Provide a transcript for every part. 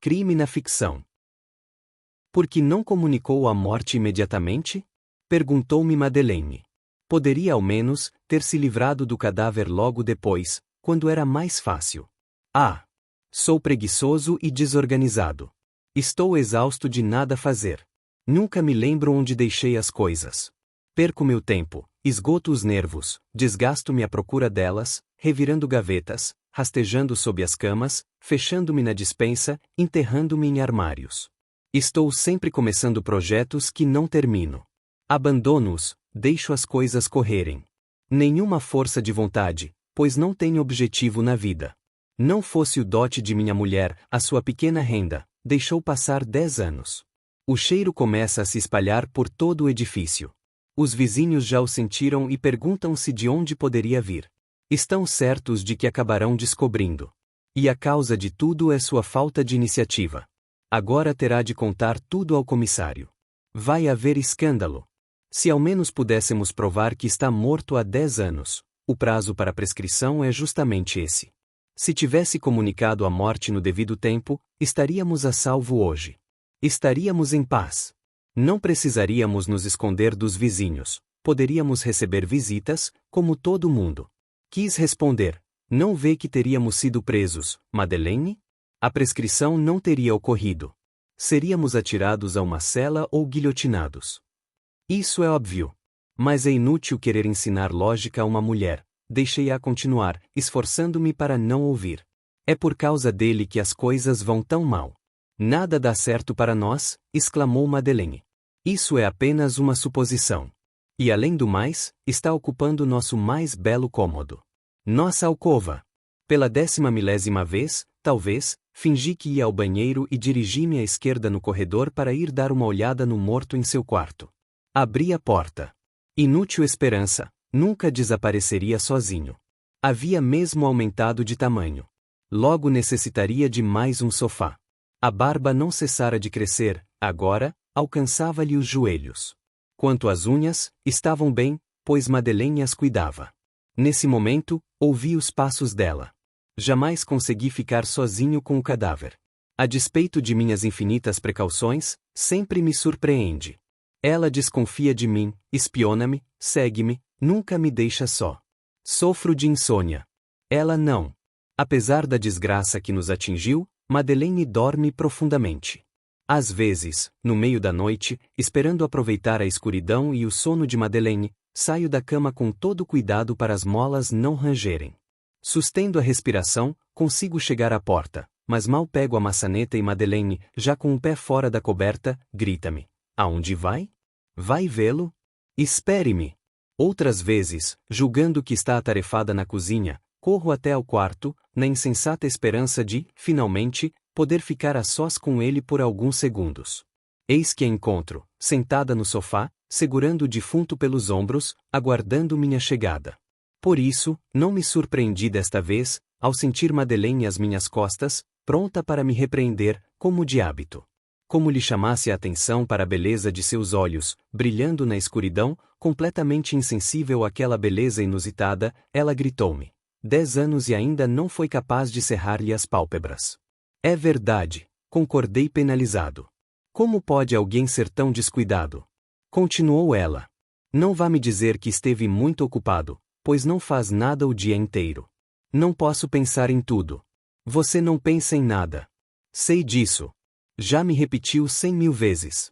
Crime na ficção. Por que não comunicou a morte imediatamente? Perguntou-me Madeleine. Poderia ao menos ter se livrado do cadáver logo depois, quando era mais fácil. Ah! Sou preguiçoso e desorganizado. Estou exausto de nada fazer. Nunca me lembro onde deixei as coisas. Perco meu tempo, esgoto os nervos, desgasto-me à procura delas, revirando gavetas, rastejando sob as camas, fechando-me na despensa, enterrando-me em armários. Estou sempre começando projetos que não termino. Abandono-os, deixo as coisas correrem. Nenhuma força de vontade, pois não tenho objetivo na vida. Não fosse o dote de minha mulher, a sua pequena renda, deixou passar 10 anos. O cheiro começa a se espalhar por todo o edifício. Os vizinhos já o sentiram e perguntam-se de onde poderia vir. Estão certos de que acabarão descobrindo. E a causa de tudo é sua falta de iniciativa. Agora terá de contar tudo ao comissário. Vai haver escândalo. Se ao menos pudéssemos provar que está morto há 10 anos, o prazo para prescrição é justamente esse. Se tivesse comunicado a morte no devido tempo, estaríamos a salvo hoje. Estaríamos em paz. Não precisaríamos nos esconder dos vizinhos, poderíamos receber visitas, como todo mundo. Quis responder: não vê que teríamos sido presos, Madeleine? A prescrição não teria ocorrido. Seríamos atirados a uma cela ou guilhotinados. Isso é óbvio. Mas é inútil querer ensinar lógica a uma mulher. Deixei-a continuar, esforçando-me para não ouvir. É por causa dele que as coisas vão tão mal. Nada dá certo para nós, exclamou Madeleine. Isso é apenas uma suposição. E além do mais, está ocupando nosso mais belo cômodo. Nossa alcova. Pela 10ª vez, talvez, fingi que ia ao banheiro e dirigi-me à esquerda no corredor para ir dar uma olhada no morto em seu quarto. Abri a porta. Inútil esperança, nunca desapareceria sozinho. Havia mesmo aumentado de tamanho. Logo necessitaria de mais um sofá. A barba não cessara de crescer, agora, alcançava-lhe os joelhos. Quanto às unhas, estavam bem, pois Madeleine as cuidava. Nesse momento, ouvi os passos dela. Jamais consegui ficar sozinho com o cadáver. A despeito de minhas infinitas precauções, sempre me surpreende. Ela desconfia de mim, espiona-me, segue-me, nunca me deixa só. Sofro de insônia. Ela não. Apesar da desgraça que nos atingiu, Madeleine dorme profundamente. Às vezes, no meio da noite, esperando aproveitar a escuridão e o sono de Madeleine, saio da cama com todo cuidado para as molas não rangerem. Sustendo a respiração, consigo chegar à porta, mas mal pego a maçaneta e Madeleine, já com o pé fora da coberta, grita-me: aonde vai? Vai vê-lo? Espere-me. Outras vezes, julgando que está atarefada na cozinha, corro até ao quarto, na insensata esperança de, finalmente, poder ficar a sós com ele por alguns segundos. Eis que a encontro, sentada no sofá, segurando o defunto pelos ombros, aguardando minha chegada. Por isso, não me surpreendi desta vez, ao sentir Madeleine às minhas costas, pronta para me repreender, como de hábito. Como lhe chamasse a atenção para a beleza de seus olhos, brilhando na escuridão, completamente insensível àquela beleza inusitada, ela gritou-me. 10 anos e ainda não foi capaz de cerrar-lhe as pálpebras. É verdade, concordei penalizado. Como pode alguém ser tão descuidado? Continuou ela. Não vá me dizer que esteve muito ocupado, pois não faz nada o dia inteiro. Não posso pensar em tudo. Você não pensa em nada. Sei disso. Já me repetiu 100.000 vezes.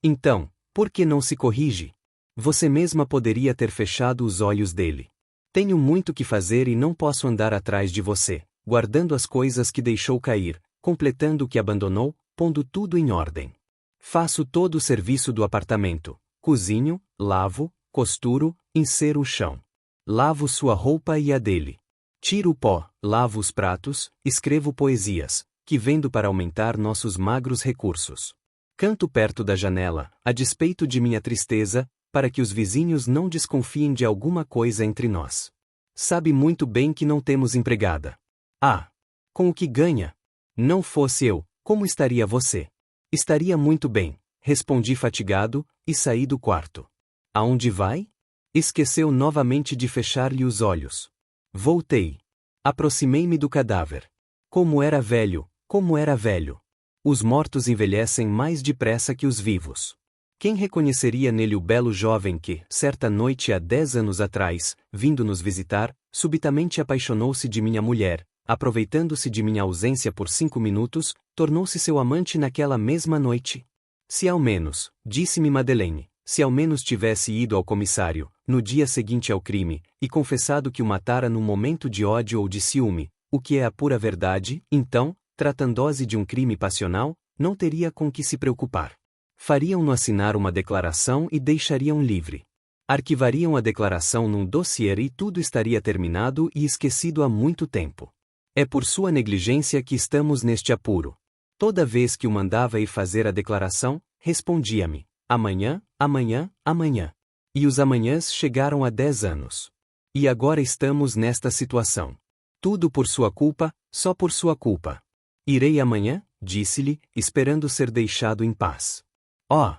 Então, por que não se corrige? Você mesma poderia ter fechado os olhos dele. Tenho muito que fazer e não posso andar atrás de você, guardando as coisas que deixou cair, completando o que abandonou, pondo tudo em ordem. Faço todo o serviço do apartamento. Cozinho, lavo, costuro, insero o chão. Lavo sua roupa e a dele. Tiro o pó, lavo os pratos, escrevo poesias, que vendo para aumentar nossos magros recursos. Canto perto da janela, a despeito de minha tristeza, para que os vizinhos não desconfiem de alguma coisa entre nós. Sabe muito bem que não temos empregada. Ah! Com o que ganha? Não fosse eu, como estaria você? Estaria muito bem, respondi fatigado, e saí do quarto. Aonde vai? Esqueceu novamente de fechar-lhe os olhos. Voltei. Aproximei-me do cadáver. Como era velho, como era velho. Os mortos envelhecem mais depressa que os vivos. Quem reconheceria nele o belo jovem que, certa noite há 10 anos atrás, vindo nos visitar, subitamente apaixonou-se de minha mulher, aproveitando-se de minha ausência por 5 minutos, tornou-se seu amante naquela mesma noite? Se ao menos, disse-me Madeleine, se ao menos tivesse ido ao comissário, no dia seguinte ao crime, e confessado que o matara num momento de ódio ou de ciúme, o que é a pura verdade, então, tratando-se de um crime passional, não teria com que se preocupar. Fariam-no assinar uma declaração e deixariam livre. Arquivariam a declaração num dossiê e tudo estaria terminado e esquecido há muito tempo. É por sua negligência que estamos neste apuro. Toda vez que o mandava ir fazer a declaração, respondia-me: amanhã, amanhã, amanhã. E os amanhãs chegaram há 10 anos. E agora estamos nesta situação. Tudo por sua culpa, só por sua culpa. Irei amanhã, disse-lhe, esperando ser deixado em paz. Oh!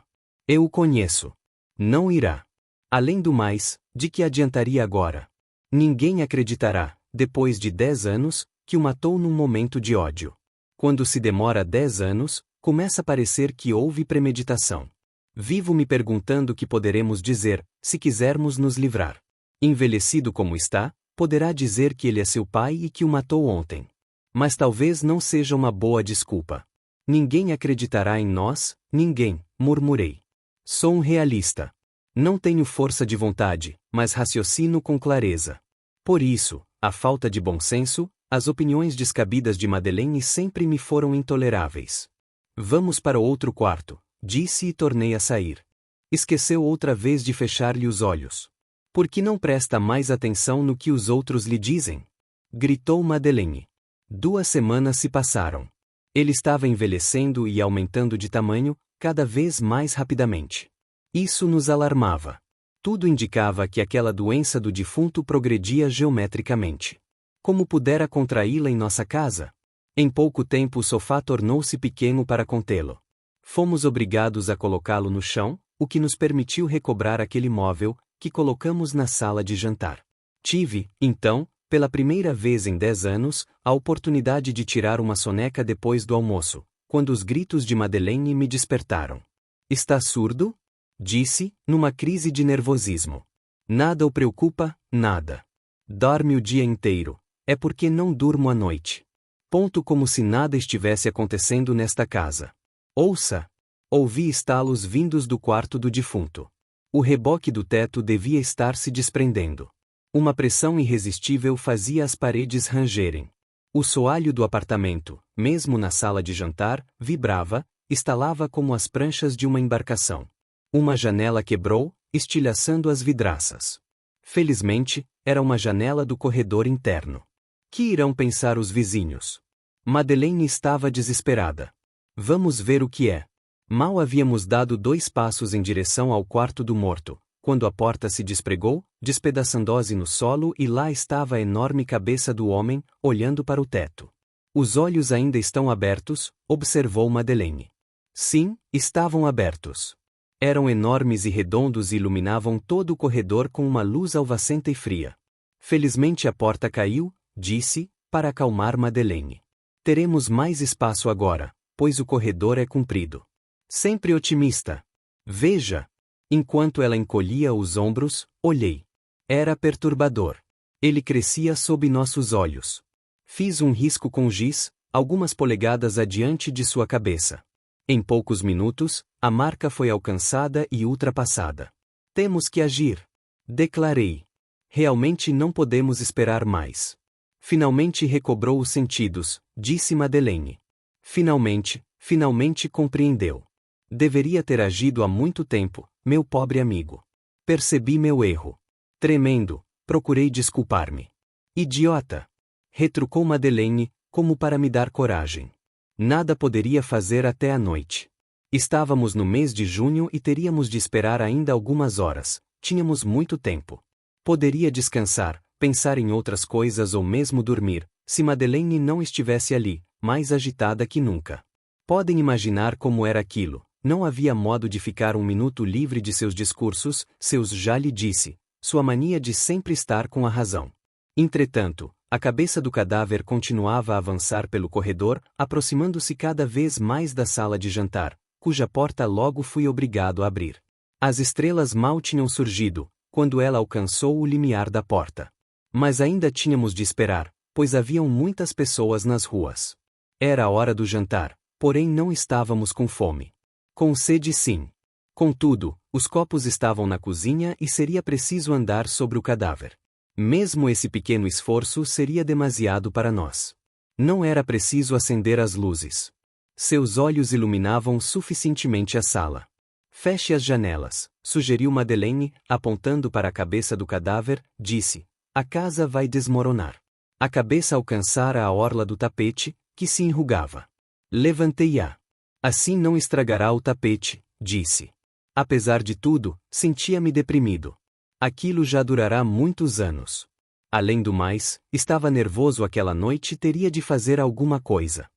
Eu o conheço. Não irá. Além do mais, de que adiantaria agora? Ninguém acreditará, depois de 10 anos, que o matou num momento de ódio. Quando se demora 10 anos, começa a parecer que houve premeditação. Vivo me perguntando o que poderemos dizer, se quisermos nos livrar. Envelhecido como está, poderá dizer que ele é seu pai e que o matou ontem. Mas talvez não seja uma boa desculpa. Ninguém acreditará em nós, ninguém, murmurei. Sou um realista. Não tenho força de vontade, mas raciocino com clareza. Por isso, a falta de bom senso, as opiniões descabidas de Madeleine sempre me foram intoleráveis. Vamos para o outro quarto, disse e tornei a sair. Esqueceu outra vez de fechar-lhe os olhos. Por que não presta mais atenção no que os outros lhe dizem? Gritou Madeleine. 2 semanas se passaram. Ele estava envelhecendo e aumentando de tamanho, cada vez mais rapidamente. Isso nos alarmava. Tudo indicava que aquela doença do defunto progredia geometricamente. Como pudera contraí-la em nossa casa? Em pouco tempo o sofá tornou-se pequeno para contê-lo. Fomos obrigados a colocá-lo no chão, o que nos permitiu recobrar aquele móvel, que colocamos na sala de jantar. Tive, então, pela primeira vez em 10 anos, a oportunidade de tirar uma soneca depois do almoço, quando os gritos de Madeleine me despertaram. Está surdo? Disse, numa crise de nervosismo. Nada o preocupa, nada. Dorme o dia inteiro. É porque não durmo à noite. Ponto como se nada estivesse acontecendo nesta casa. Ouça! Ouvi estalos vindos do quarto do defunto. O reboque do teto devia estar se desprendendo. Uma pressão irresistível fazia as paredes rangerem. O soalho do apartamento, mesmo na sala de jantar, vibrava, estalava como as pranchas de uma embarcação. Uma janela quebrou, estilhaçando as vidraças. Felizmente, era uma janela do corredor interno. Que irão pensar os vizinhos? Madeleine estava desesperada. Vamos ver o que é. Mal havíamos dado 2 passos em direção ao quarto do morto, quando a porta se despregou, despedaçando-se no solo e lá estava a enorme cabeça do homem, olhando para o teto. Os olhos ainda estão abertos, observou Madeleine. Sim, estavam abertos. Eram enormes e redondos e iluminavam todo o corredor com uma luz alvacenta e fria. Felizmente a porta caiu, disse, para acalmar Madeleine. Teremos mais espaço agora, pois o corredor é comprido. Sempre otimista. Veja! Enquanto ela encolhia os ombros, olhei. Era perturbador. Ele crescia sob nossos olhos. Fiz um risco com giz, algumas polegadas adiante de sua cabeça. Em poucos minutos, a marca foi alcançada e ultrapassada. Temos que agir. Declarei. Realmente não podemos esperar mais. Finalmente recobrou os sentidos, disse Madeleine. Finalmente compreendeu. Deveria ter agido há muito tempo, meu pobre amigo. Percebi meu erro. Tremendo, procurei desculpar-me. Idiota! Retrucou Madeleine, como para me dar coragem. Nada poderia fazer até a noite. Estávamos no mês de junho e teríamos de esperar ainda algumas horas. Tínhamos muito tempo. Poderia descansar, pensar em outras coisas ou mesmo dormir, se Madeleine não estivesse ali, mais agitada que nunca. Podem imaginar como era aquilo. Não havia modo de ficar um minuto livre de seus discursos, já lhe disse, sua mania de sempre estar com a razão. Entretanto, A cabeça do cadáver continuava a avançar pelo corredor, aproximando-se cada vez mais da sala de jantar, cuja porta logo fui obrigado a abrir. As estrelas mal tinham surgido, quando ela alcançou o limiar da porta. Mas ainda tínhamos de esperar, pois haviam muitas pessoas nas ruas. Era a hora do jantar, porém não estávamos com fome. Com sede sim. Contudo, os copos estavam na cozinha e seria preciso andar sobre o cadáver. Mesmo esse pequeno esforço seria demasiado para nós. Não era preciso acender as luzes. Seus olhos iluminavam suficientemente a sala. Feche as janelas, sugeriu Madeleine, apontando para a cabeça do cadáver, disse. A casa vai desmoronar. A cabeça alcançara a orla do tapete, que se enrugava. Levantei-a. Assim não estragará o tapete, disse. Apesar de tudo, sentia-me deprimido. Aquilo já durará muitos anos. Além do mais, estava nervoso aquela noite e teria de fazer alguma coisa.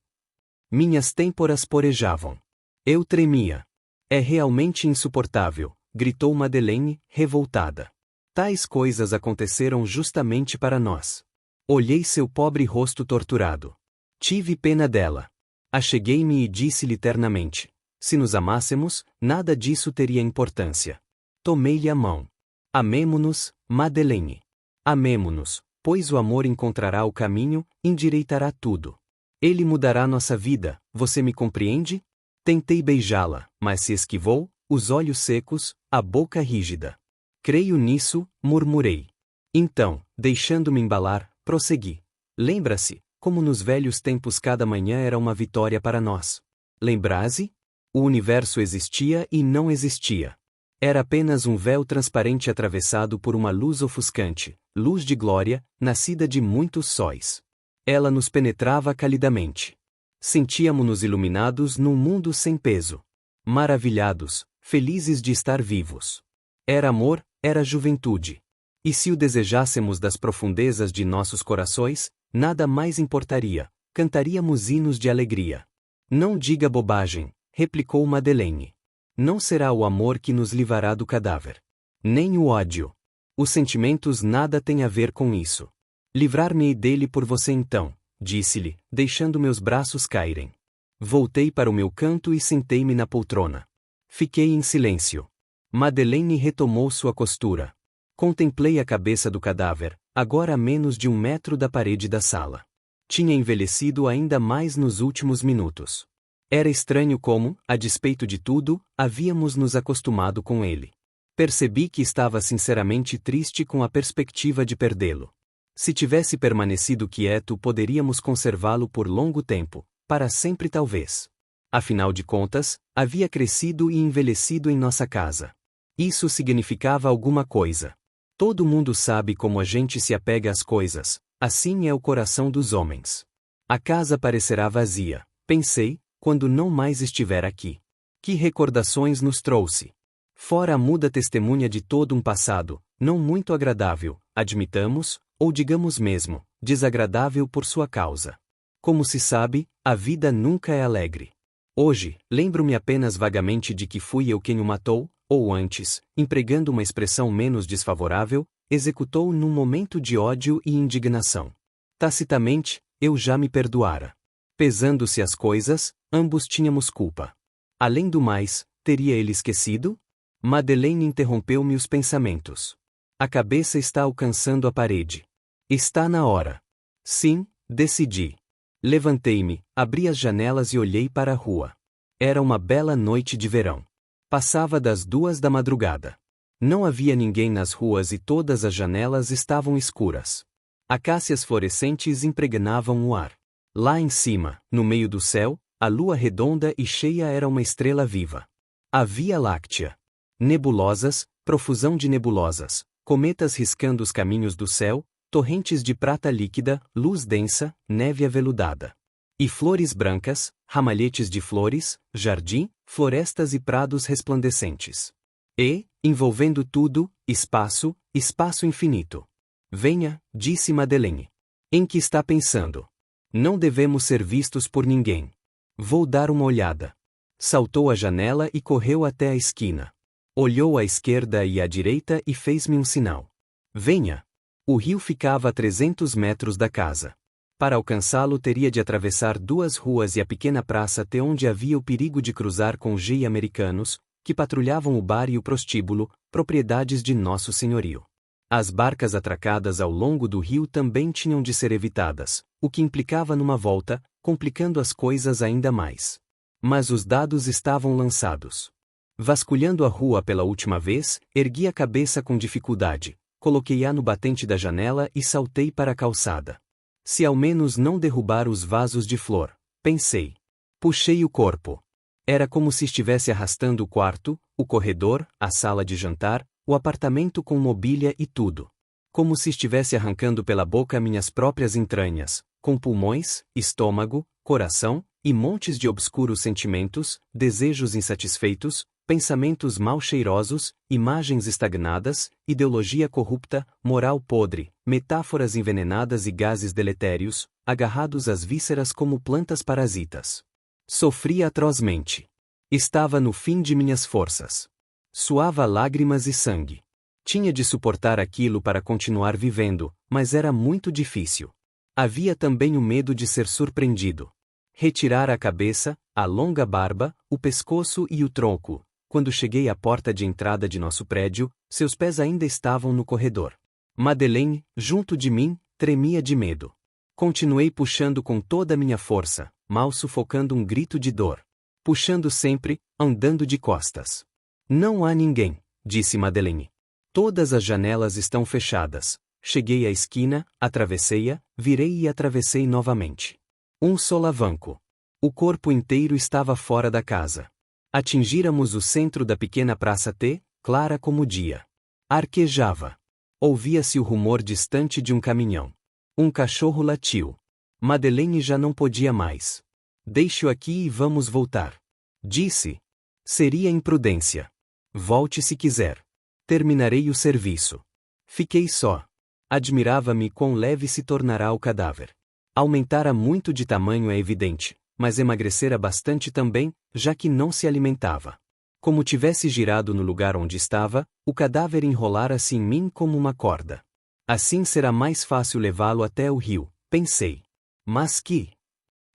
Minhas têmporas porejavam. Eu tremia. É realmente insuportável, gritou Madeleine, revoltada. Tais coisas aconteceram justamente para nós. Olhei seu pobre rosto torturado. Tive pena dela. Acheguei-me e disse-lhe ternamente. Se nos amássemos, nada disso teria importância. Tomei-lhe a mão. Amemo-nos, Madeleine. Amemo-nos, pois o amor encontrará o caminho, endireitará tudo. Ele mudará nossa vida, você me compreende? Tentei beijá-la, mas se esquivou, os olhos secos, a boca rígida. Creio nisso, murmurei. Então, deixando-me embalar, prossegui. Lembra-se, como nos velhos tempos cada manhã era uma vitória para nós. Lembra-se? O universo existia e não existia. Era apenas um véu transparente atravessado por uma luz ofuscante, luz de glória, nascida de muitos sóis. Ela nos penetrava calidamente. Sentíamo-nos iluminados num mundo sem peso. Maravilhados, felizes de estar vivos. Era amor, era juventude. E se o desejássemos das profundezas de nossos corações, nada mais importaria, cantaríamos hinos de alegria. Não diga bobagem, replicou Madeleine. Não será o amor que nos livrará do cadáver. Nem o ódio. Os sentimentos nada têm a ver com isso. Livrar-me-ei dele por você então, disse-lhe, deixando meus braços caírem. Voltei para o meu canto e sentei-me na poltrona. Fiquei em silêncio. Madeleine retomou sua costura. Contemplei a cabeça do cadáver, agora a menos de 1 metro da parede da sala. Tinha envelhecido ainda mais nos últimos minutos. Era estranho como, a despeito de tudo, havíamos nos acostumado com ele. Percebi que estava sinceramente triste com a perspectiva de perdê-lo. Se tivesse permanecido quieto, poderíamos conservá-lo por longo tempo, para sempre talvez. Afinal de contas, havia crescido e envelhecido em nossa casa. Isso significava alguma coisa. Todo mundo sabe como a gente se apega às coisas, assim é o coração dos homens. A casa parecerá vazia, pensei, quando não mais estiver aqui. Que recordações nos trouxe! Fora a muda testemunha de todo um passado, não muito agradável, admitamos, ou digamos mesmo, desagradável por sua causa. Como se sabe, a vida nunca é alegre. Hoje, lembro-me apenas vagamente de que fui eu quem o matou, ou antes, empregando uma expressão menos desfavorável, executou num momento de ódio e indignação. Tacitamente, eu já me perdoara. Pesando-se as coisas, ambos tínhamos culpa. Além do mais, teria ele esquecido? Madeleine interrompeu-me os pensamentos. A cabeça está alcançando a parede. Está na hora. Sim, decidi. Levantei-me, abri as janelas e olhei para a rua. Era uma bela noite de verão. Passava das 2 da madrugada. Não havia ninguém nas ruas e todas as janelas estavam escuras. Acácias fluorescentes impregnavam o ar. Lá em cima, no meio do céu, a lua redonda e cheia era uma estrela viva. A Via Láctea. Nebulosas, profusão de nebulosas, cometas riscando os caminhos do céu, torrentes de prata líquida, luz densa, neve aveludada. E flores brancas, ramalhetes de flores, jardim, florestas e prados resplandecentes. E, envolvendo tudo, espaço, espaço infinito. Venha, disse Madeleine. Em que está pensando? Não devemos ser vistos por ninguém. Vou dar uma olhada. Saltou à janela e correu até a esquina. Olhou à esquerda e à direita e fez-me um sinal. Venha. O rio ficava a 300 metros da casa. Para alcançá-lo teria de atravessar 2 ruas e a pequena praça até onde havia o perigo de cruzar com os americanos, que patrulhavam o bar e o prostíbulo, propriedades de Nosso Senhorio. As barcas atracadas ao longo do rio também tinham de ser evitadas, o que implicava numa volta, complicando as coisas ainda mais. Mas os dados estavam lançados. Vasculhando a rua pela última vez, ergui a cabeça com dificuldade, coloquei-a no batente da janela e saltei para a calçada. Se ao menos não derrubar os vasos de flor, pensei. Puxei o corpo. Era como se estivesse arrastando o quarto, o corredor, a sala de jantar, o apartamento com mobília e tudo. Como se estivesse arrancando pela boca minhas próprias entranhas, com pulmões, estômago, coração, e montes de obscuros sentimentos, desejos insatisfeitos, pensamentos mal cheirosos, imagens estagnadas, ideologia corrupta, moral podre, metáforas envenenadas e gases deletérios, agarrados às vísceras como plantas parasitas. Sofria atrozmente. Estava no fim de minhas forças. Suava lágrimas e sangue. Tinha de suportar aquilo para continuar vivendo, mas era muito difícil. Havia também o medo de ser surpreendido. Retirara a cabeça, a longa barba, o pescoço e o tronco. Quando cheguei à porta de entrada de nosso prédio, seus pés ainda estavam no corredor. Madeleine, junto de mim, tremia de medo. Continuei puxando com toda a minha força, mal sufocando um grito de dor. Puxando sempre, andando de costas. Não há ninguém, disse Madeleine. Todas as janelas estão fechadas. Cheguei à esquina, atravessei-a, virei e atravessei novamente. Um solavanco. O corpo inteiro estava fora da casa. Atingíramos o centro da pequena praça T, clara como o dia. Arquejava. Ouvia-se o rumor distante de um caminhão. Um cachorro latiu. Madeleine já não podia mais. Deixe-o aqui e vamos voltar. Disse. Seria imprudência. Volte se quiser. Terminarei o serviço. Fiquei só. Admirava-me quão leve se tornará o cadáver. Aumentara muito de tamanho é evidente, mas emagrecera bastante também, já que não se alimentava. Como tivesse girado no lugar onde estava, o cadáver enrolara-se em mim como uma corda. Assim será mais fácil levá-lo até o rio, pensei. Mas que?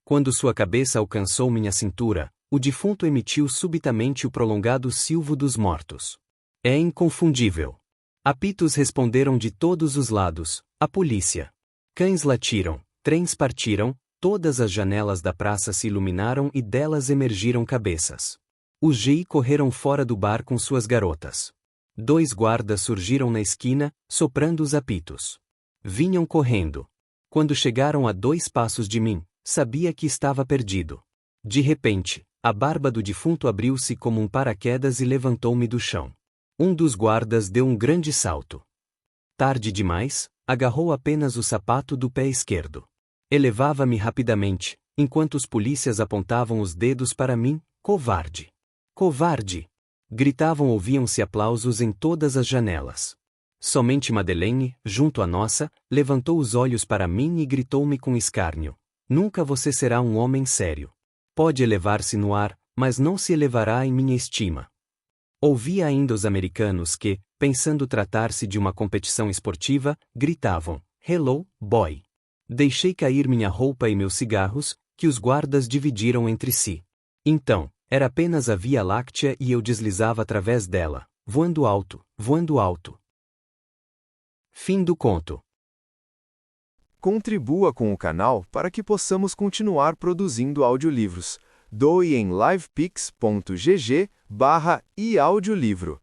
Quando sua cabeça alcançou minha cintura, o defunto emitiu subitamente o prolongado silvo dos mortos. É inconfundível. Apitos responderam de todos os lados, a polícia. Cães latiram, trens partiram, todas as janelas da praça se iluminaram e delas emergiram cabeças. Os GI correram fora do bar com suas garotas. 2 guardas surgiram na esquina, soprando os apitos. Vinham correndo. Quando chegaram a 2 passos de mim, sabia que estava perdido. De repente, a barba do defunto abriu-se como um paraquedas e levantou-me do chão. Um dos guardas deu um grande salto. Tarde demais, agarrou apenas o sapato do pé esquerdo. Elevava-me rapidamente, enquanto os polícias apontavam os dedos para mim, covarde. Covarde! Gritavam, ouviam-se aplausos em todas as janelas. Somente Madeleine, junto à nossa, levantou os olhos para mim e gritou-me com escárnio. Nunca você será um homem sério. Pode elevar-se no ar, mas não se elevará em minha estima. Ouvia ainda os americanos que, pensando tratar-se de uma competição esportiva, gritavam, "Hello, boy!" Deixei cair minha roupa e meus cigarros, que os guardas dividiram entre si. Então, era apenas a Via Láctea e eu deslizava através dela, voando alto, voando alto. Fim do conto. Contribua com o canal para que possamos continuar produzindo audiolivros. Doe em livepix.gg/eaudiolivro.